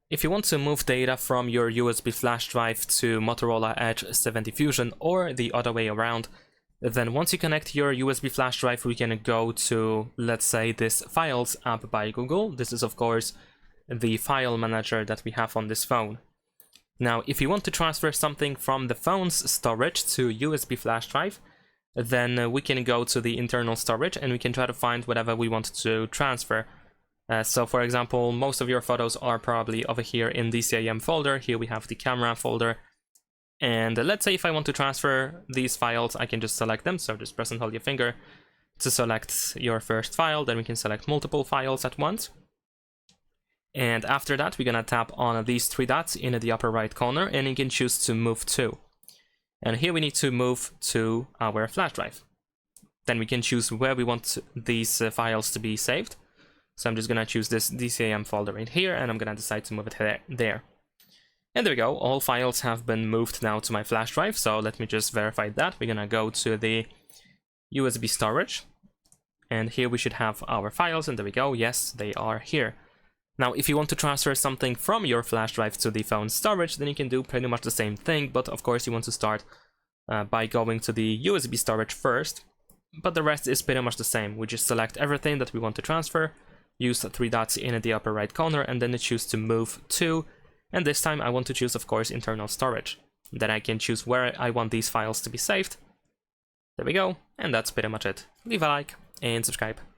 If you want to move data from your USB flash drive to Motorola Edge 70 Fusion or the other way around, then once you connect your USB flash drive, we can go to, let's say, this Files app by Google. This is, of course, the file manager that we have on this phone. Now, if you want to transfer something from the phone's storage to USB flash drive, then we can go to the internal storage and we can try to find whatever we want to transfer. So for example, most of your photos are probably over here in the CAM folder. Here we have the camera folder. And let's say if I want to transfer these files, I can just select them. So just press and hold your finger to select your first file. Then we can select multiple files at once. And after that, we're gonna tap on these three dots in the upper right corner and you can choose to move to. And here we need to move to our flash drive. Then we can choose where we want these files to be saved. So I'm just gonna choose this DCAM folder right here and I'm gonna decide to move it there. And there we go, all files have been moved now to my flash drive. So let me just verify that. We're gonna go to the USB storage and here we should have our files, and there we go, yes, they are here. Now, if you want to transfer something from your flash drive to the phone storage, then you can do pretty much the same thing, but of course you want to start by going to the USB storage first, but the rest is pretty much the same. We just select everything that we want to transfer, use the three dots in the upper right corner, and then choose to move to, and this time I want to choose, of course, internal storage. Then I can choose where I want these files to be saved. There we go, and that's pretty much it. Leave a like and subscribe.